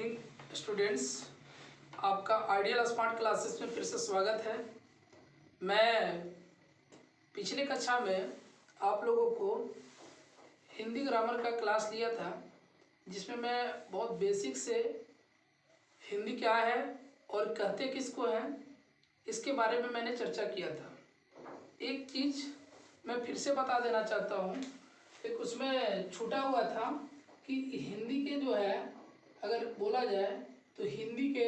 Evening students, आपका ideal smart classes में फिर से स्वागत है। मैं पिछले कक्षा में आप लोगों को हिंदी ग्रामर का क्लास लिया था, जिसमें मैं बहुत बेसिक से हिंदी क्या है और कहते किसको हैं इसके बारे में मैंने चर्चा किया था। एक चीज़ मैं फिर से बता देना चाहता हूँ, एक उसमें छूटा हुआ था कि हिंदी के जो है अगर बोला जाए तो हिंदी के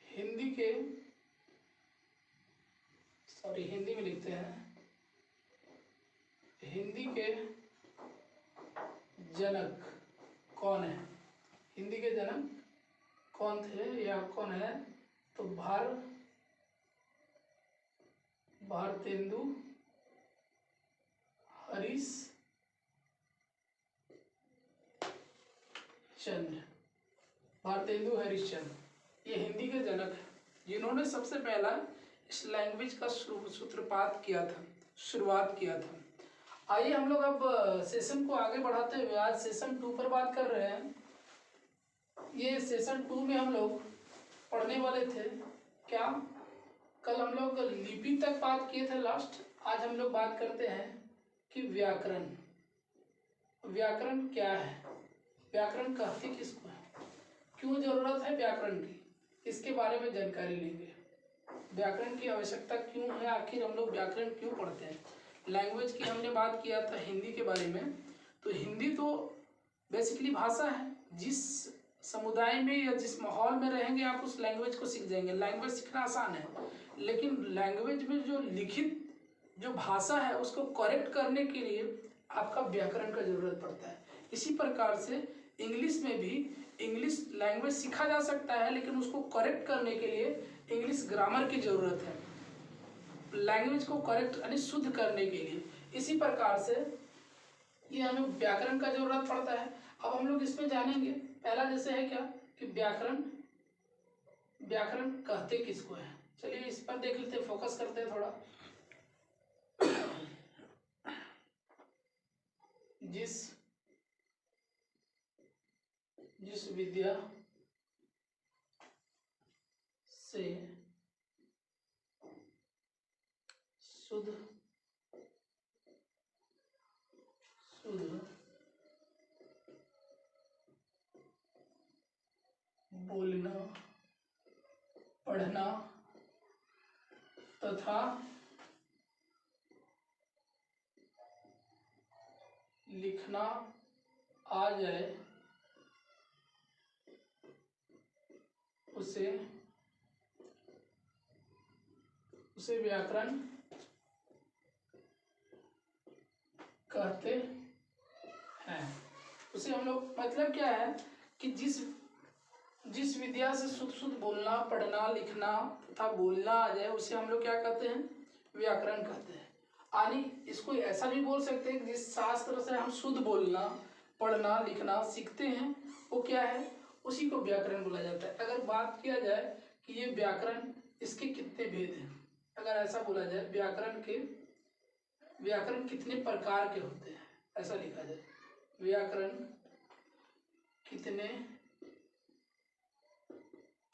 हिंदी में लिखते हैं, हिंदी के जनक कौन है, हिंदी के जनक कौन थे या कौन है, तो भारतेंदु हरिश्चंद्र ये हिंदी के जनक हैं, जिन्होंने सबसे पहला इस लैंग्वेज का सूत्रपात किया था, शुरुआत किया था। आइए हम लोग अब सेशन को आगे बढ़ाते हुए आज सेशन 2 पर बात कर रहे हैं। ये सेशन 2 में हम लोग पढ़ने वाले थे क्या, कल हम लोग लिपि तक बात किए थे लास्ट। आज हम लोग बात करते हैं कि व्याकरण क्या है, व्याकरण कहते किसको है, क्यों जरूरत है व्याकरण की, इसके बारे में जानकारी लेंगे। व्याकरण की आवश्यकता क्यों है, आखिर हम लोग व्याकरण क्यों पढ़ते हैं। लैंग्वेज की हमने बात किया था हिंदी के बारे में, तो हिंदी तो बेसिकली भाषा है। जिस समुदाय में या जिस माहौल में रहेंगे आप उस लैंग्वेज को सीख जाएंगे। लैंग्वेज सीखना आसान है, लेकिन लैंग्वेज में जो लिखित जो भाषा है उसको करेक्ट करने के लिए आपका व्याकरण का जरूरत पड़ता है। इसी प्रकार से इंग्लिश में भी इंग्लिश लैंग्वेज सीखा जा सकता है, लेकिन उसको करेक्ट करने के लिए इंग्लिश ग्रामर की जरूरत है, लैंग्वेज को करेक्ट यानी शुद्ध करने के लिए। इसी प्रकार से ये हमें व्याकरण का जरूरत पड़ता है। अब हम लोग इसमें जानेंगे, पहला जैसे है क्या कि व्याकरण कहते किसको है। चलिए इस पर देख लेते हैं, फोकस करते हैं थोड़ा। जिस विद्या से शुद्ध बोलना, पढ़ना तथा लिखना आ जाए उसे व्याकरण कहते हैं। उसे हम लोग मतलब क्या है कि जिस विद्या से शुद्ध बोलना, पढ़ना, लिखना तथा बोलना आ जाए उसे हम लोग क्या कहते हैं, व्याकरण कहते हैं। यानी इसको ऐसा भी बोल सकते हैं कि जिस शास्त्र से हम शुद्ध बोलना, पढ़ना, लिखना सीखते हैं वो क्या है, उसी को व्याकरण बोला जाता है। अगर बात किया जाए कि ये व्याकरण, इसके कितने भेद हैं, अगर ऐसा बोला जाए व्याकरण कितने प्रकार के होते हैं, ऐसा लिखा जाए, व्याकरण कितने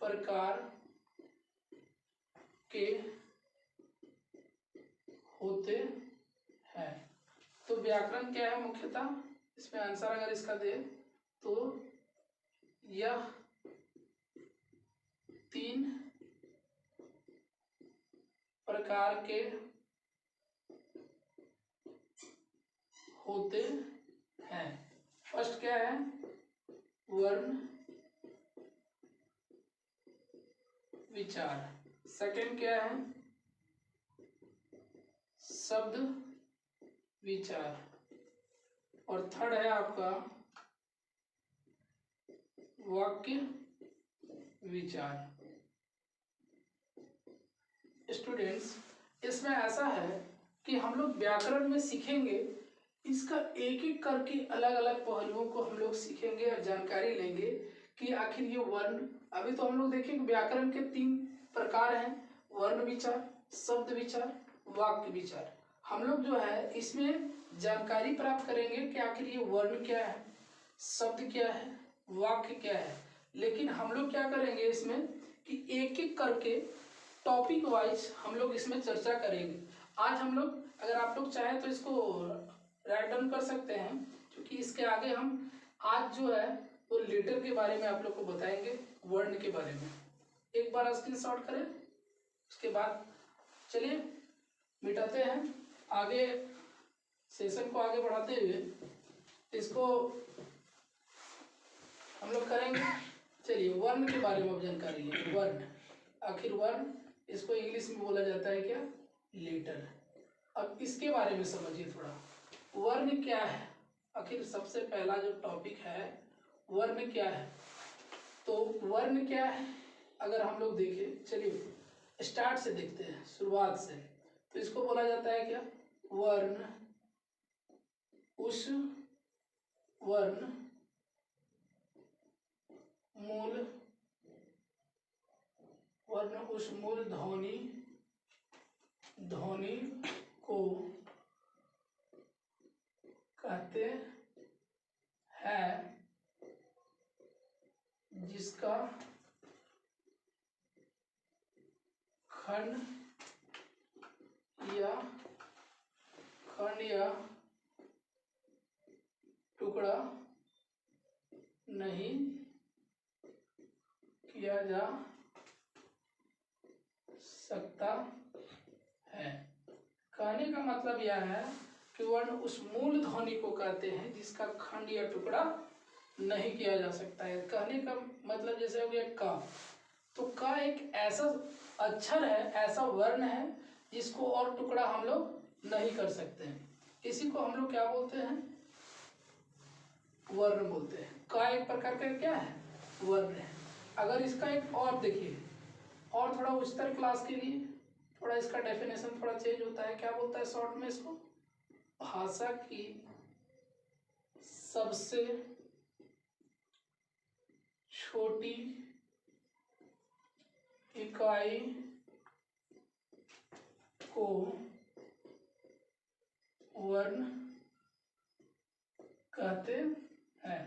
प्रकार के होते हैं, तो व्याकरण क्या है मुख्यतः, इसमें आंसर अगर इसका दे तो यह 3 प्रकार के होते हैं। फर्स्ट क्या है, वर्ण विचार। सेकंड क्या है, शब्द विचार। और थर्ड है आपका वाक्य विचार। स्टूडेंट्स, इसमें ऐसा है कि हम लोग व्याकरण में सीखेंगे, इसका एक एक करके अलग अलग पहलुओं को हम लोग सीखेंगे और जानकारी लेंगे कि आखिर ये वर्ण, अभी तो हम लोग देखेंगे व्याकरण के 3 प्रकार हैं, वर्ण विचार, शब्द विचार, वाक्य विचार। हम लोग जो है इसमें जानकारी प्राप्त करेंगे कि आखिर ये वर्ण क्या है, शब्द क्या है, वाक्य क्या है। लेकिन हम लोग क्या करेंगे इसमें कि एक एक करके टॉपिक वाइज हम लोग इसमें चर्चा करेंगे। आज हम लोग, अगर आप लोग चाहें तो इसको राइट डाउन कर सकते हैं, क्योंकि इसके आगे हम आज जो है वो लेटर के बारे में आप लोग को बताएंगे, वर्ण के बारे में। एक बार स्क्रीनशॉट करें, उसके बाद चलिए मिटाते हैं। आगे सेशन को आगे बढ़ाते हुए इसको हम लोग करेंगे। चलिए वर्ण के बारे में अब जानकारी लेंगे। वर्ण, आखिर वर्ण इसको इंग्लिश में बोला जाता है क्या, लेटर। अब इसके बारे में समझिए थोड़ा, वर्ण क्या है। आखिर सबसे पहला जो टॉपिक है वर्ण क्या है। तो वर्ण क्या है अगर हम लोग देखें, चलिए स्टार्ट से देखते हैं, शुरुआत से। तो इसको बोला जाता है क्या, वर्ण उस वर्ण मूल, वर्ण उस मूल ध्वनि को कहते हैं जिसका खंड या टुकड़ा नहीं किया जा सकता है। कहने का मतलब यह है कि वर्ण उस मूल ध्वनि को कहते हैं जिसका खंड या टुकड़ा नहीं किया जा सकता है। कहने का मतलब जैसे हो गया का, तो का एक ऐसा अक्षर है, ऐसा वर्ण है जिसको और टुकड़ा हम लोग नहीं कर सकते हैं। इसी को हम लोग क्या बोलते हैं, वर्ण बोलते हैं। का एक प्रकार का क्या है, वर्ण है। अगर इसका एक और देखिए, और थोड़ा उच्चतर क्लास के लिए थोड़ा इसका डेफिनेशन थोड़ा चेंज होता है। क्या बोलता है शॉर्ट में इसको, भाषा की सबसे छोटी इकाई को वर्ण कहते हैं।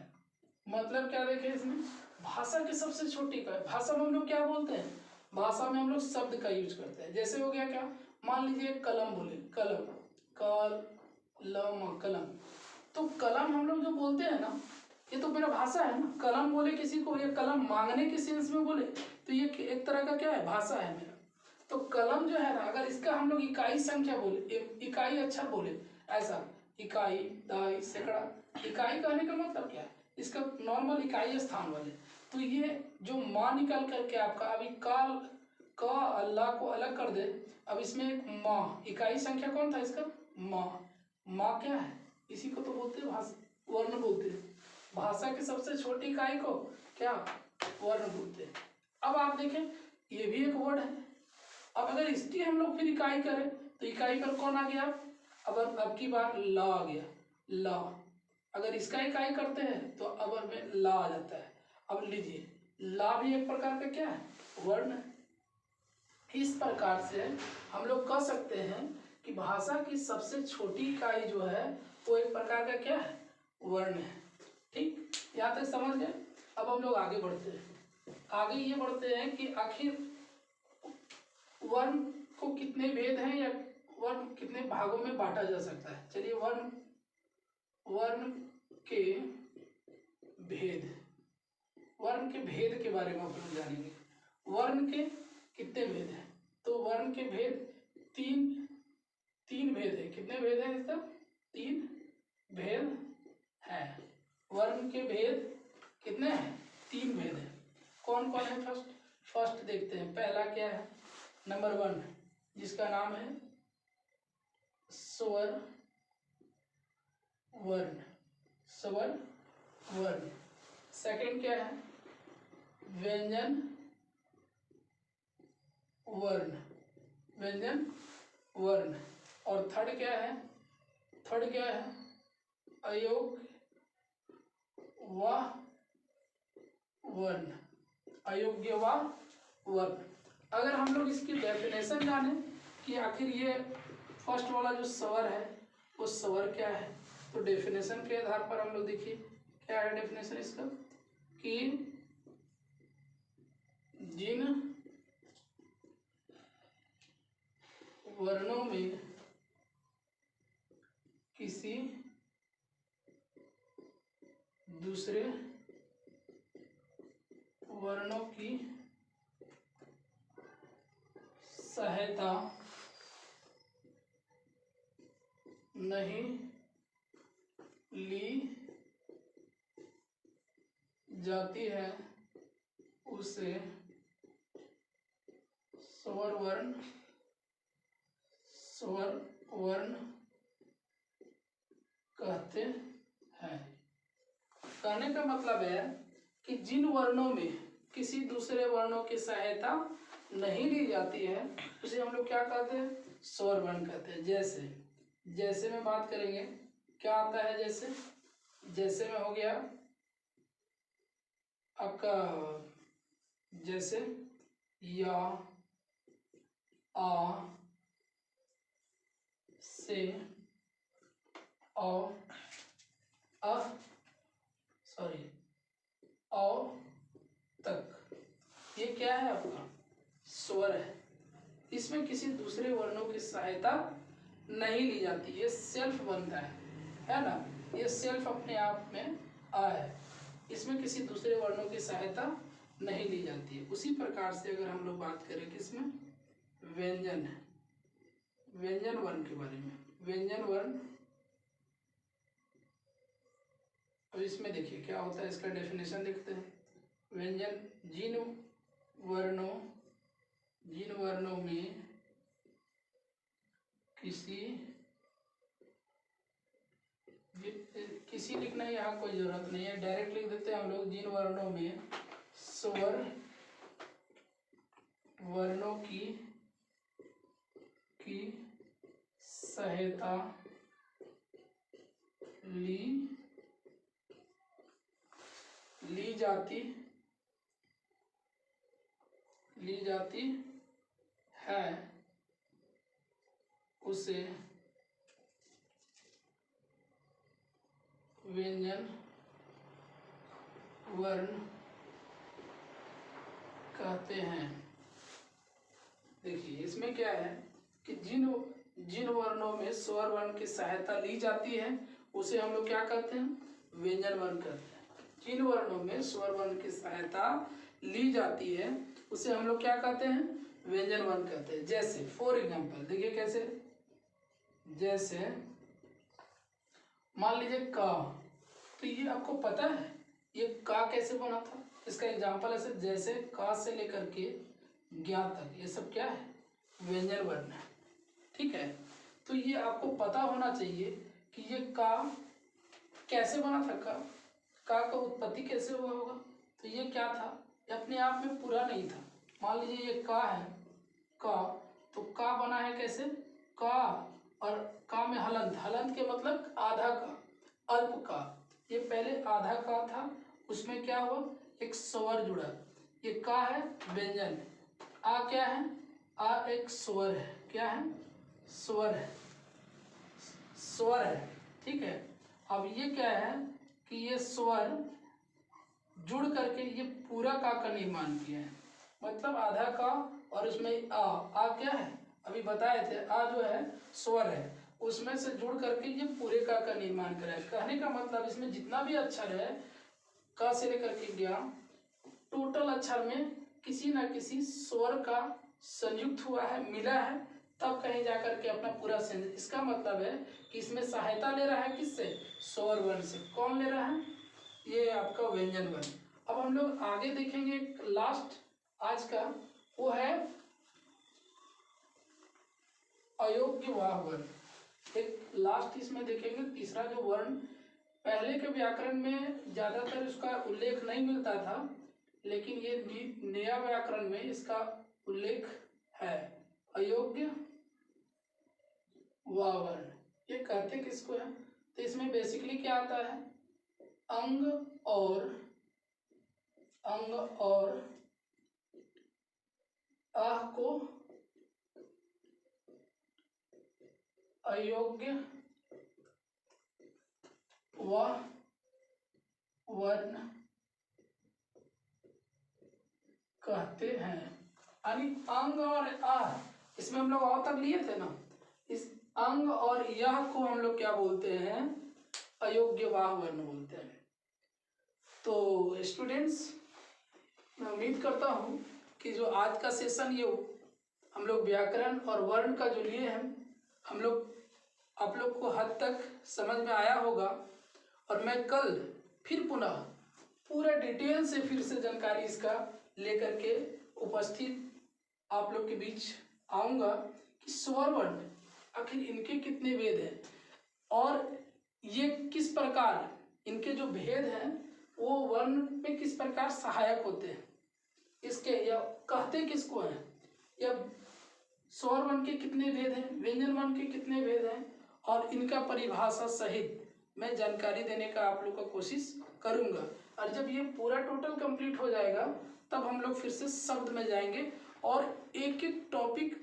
मतलब क्या देखें इसमें, भाषा की सबसे छोटी इकाई। भाषा में हम लोग क्या बोलते हैं, भाषा में हम लोग शब्द का यूज करते हैं। जैसे हो गया क्या, मान लीजिए कलम बोले, कलम, कलम। तो कलम हम लोग जो बोलते हैं ना, ये तो मेरा भाषा है ना। कलम बोले किसी को, ये कलम मांगने के सेंस में बोले तो ये एक तरह का क्या है, भाषा है मेरा। तो कलम जो है ना, अगर इसका हम लोग इकाई संख्या बोले, इकाई अक्षर बोले, ऐसा इकाई, दहाई, सैकड़ा। इकाई कहने का मतलब क्या है, इसका नॉर्मल इकाई स्थान वाले। तो ये जो माँ निकल करके आपका अभी काल का अल्लाह को अलग कर दे, अब इसमें एक माँ, इकाई संख्या कौन था इसका, माँ। माँ क्या है, इसी को तो बोलते हैं भाषा, वर्ण बोलते हैं। भाषा की सबसे छोटी इकाई को क्या, वर्ण बोलते हैं। अब आप देखें ये भी एक वर्ड है। अब अगर इसकी हम लोग फिर इकाई करें तो इकाई पर कौन आ गया, अब की बार ला आ गया, ला। अगर इसका इकाई करते हैं तो अब में ला आ जाता है। अब लीजिए ला भी एक प्रकार का क्या है, वर्ण है। इस प्रकार से हम लोग कह सकते हैं कि भाषा की सबसे छोटी इकाई जो है वो एक प्रकार का क्या है, वर्ण है। ठीक, यहाँ तक समझ गए। अब हम लोग आगे बढ़ते हैं। आगे ये बढ़ते हैं कि आखिर वर्ण को कितने भेद हैं या वर्ण कितने भागों में बांटा जा सकता है। चलिए वर्ण के भेद, वर्ण के भेद के बारे में हम लोग जानेंगे। वर्ण के कितने भेद हैं, तो वर्ण के भेद तीन भेद है। कितने भेद हैं इसका, 3 भेद है। वर्ण के भेद कितने हैं, 3 भेद हैं। कौन कौन है, फर्स्ट देखते हैं। पहला क्या है, नंबर 1, जिसका नाम है स्वर वर्ण, स्वर वर्ण। सेकंड क्या है, व्यंजन वर्ण, व्यंजन वर्ण। और थर्ड क्या है, अयोग्य वर्ण, अयोग्य वर्ण। अगर हम लोग इसकी डेफिनेशन जाने कि आखिर ये फर्स्ट वाला जो स्वर है वो स्वर क्या है, तो डेफिनेशन के आधार पर हम लोग देखिए क्या है डेफिनेशन इसका। कि जिन वर्णों में किसी दूसरे वर्णों की सहायता नहीं ली जाती है उसे स्वर वर्ण कहते हैं। कहने का मतलब है कि जिन वर्णों में किसी दूसरे वर्णों की सहायता नहीं ली जाती है उसे हम लोग क्या कहते हैं, स्वर वर्ण कहते हैं। जैसे में बात करेंगे क्या आता है, जैसे में हो गया आपका जैसे या, आ, से, औ, तक, ये क्या है आपका स्वर है। इसमें किसी दूसरे वर्णों की सहायता नहीं ली जाती, ये सेल्फ बनता है ना, ये सेल्फ अपने आप में आ है, इसमें किसी दूसरे वर्णों की सहायता नहीं ली जाती है। उसी प्रकार से अगर हम लोग बात करें किसमें, व्यंजन वर्ण के बारे में, व्यंजन वर्ण, अब इसमें देखिए क्या होता है, इसका डेफिनेशन देखते हैं। व्यंजन जिन वर्णों में किसी लिखना यहाँ कोई जरूरत नहीं है, डायरेक्ट लिख देते हैं हम लोग। जिन वर्णों में स्वर वर्णों की सहायता ली जाती है उसे व्यंजन वर्ण कहते हैं। देखिए इसमें क्या है कि जिन वर्णों में स्वर वर्ण की सहायता ली जाती है उसे हम लोग क्या कहते हैं, व्यंजन वर्ण कहते हैं। जिन वर्णों में स्वर वर्ण की सहायता ली जाती है उसे हम लोग क्या कहते हैं, व्यंजन वर्ण कहते हैं। जैसे फॉर एग्जाम्पल देखिए कैसे, जैसे मान लीजिए का, तो ये आपको पता है ये का कैसे बना था, इसका एग्जाम्पल ऐसे, जैसे का से लेकर के ज्ञा तक ये सब क्या है, व्यंजन वर्ण है, ठीक है। तो ये आपको पता होना चाहिए कि ये का कैसे बना था, का उत्पत्ति कैसे हुआ होगा। तो ये क्या था, ये अपने आप में पूरा नहीं था। मान लीजिए ये का है, का, तो का बना है कैसे, का और का में हलंत के मतलब आधा का, अल्प का, ये पहले आधा का था, उसमें क्या हुआ, एक स्वर जुड़ा, ये का है व्यंजन, आ क्या है, आ एक स्वर है, क्या है, स्वर है, ठीक है। अब ये क्या है कि ये स्वर जुड़ करके ये पूरा का निर्माण किया है, मतलब आधा का और उसमें आ क्या है, अभी बताए थे, आ जो है स्वर है, उसमें से जुड़ करके ये पूरे का निर्माण करा है। कहने का मतलब इसमें जितना भी अक्षर है का से लेकर के ज्ञा, टोटल अक्षर में किसी न किसी स्वर का संयुक्त हुआ है, मिला है, तब कहीं जाकर के अपना पूरा सेंस। इसका मतलब है कि इसमें सहायता ले रहा है किससे, स्वर वर्ण से। कौन ले रहा है, ये आपका व्यंजन वर्ण। अब हम लोग आगे देखेंगे लास्ट आज का, वो है अयोग्य वाह वर्ण। एक लास्ट इसमें देखेंगे तीसरा जो वर्ण, पहले के व्याकरण में ज्यादातर उसका उल्लेख नहीं मिलता था, लेकिन ये नया व्याकरण में इसका उल्लेख है, अयोग्य वाह वर्ण। ये कहते किसको है, तो इसमें बेसिकली क्या आता है, अंग और आह को अयोग्य वर्ण कहते हैं। यानी अंग और आ, इसमें हम लोग और तक लिए थे ना, इस अंग और यह को हम लोग क्या बोलते हैं, अयोग्यवाह वर्ण बोलते हैं। तो स्टूडेंट्स, मैं उम्मीद करता हूँ कि जो आज का सेशन ये हम लोग व्याकरण और वर्ण का जो लिए हैं, हम लोग आप लोग को हद तक समझ में आया होगा। और मैं कल फिर पुनः पूरा डिटेल से फिर से जानकारी इसका लेकर के उपस्थित आप लोग के बीच आऊँगा कि स्वर वर्ण आखिर इनके कितने भेद हैं और ये किस प्रकार इनके जो भेद हैं वो वर्ण में किस प्रकार सहायक होते हैं, इसके या कहते किसको हैं, या स्वर वर्ण के कितने भेद हैं, व्यंजन वर्ण के कितने भेद हैं, और इनका परिभाषा सहित मैं जानकारी देने का आप लोग का कोशिश करूंगा। और जब ये पूरा टोटल कंप्लीट हो जाएगा तब हम लोग फिर से शब्द में जाएंगे और एक एक टॉपिक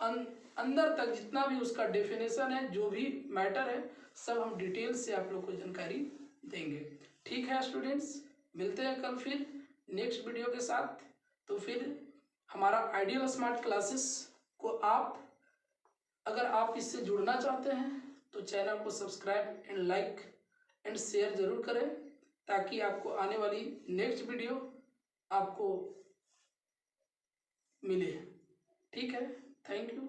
अंदर तक जितना भी उसका डेफिनेशन है, जो भी मैटर है, सब हम डिटेल से आप लोग को जानकारी देंगे। ठीक है स्टूडेंट्स, मिलते हैं कल फिर नेक्स्ट वीडियो के साथ। तो फिर हमारा आइडियल स्मार्ट क्लासेस को अगर आप इससे जुड़ना चाहते हैं तो चैनल को subscribe and like and share जरूर करें, ताकि आपको आने वाली नेक्स्ट वीडियो आपको मिले। ठीक है, थैंक यू।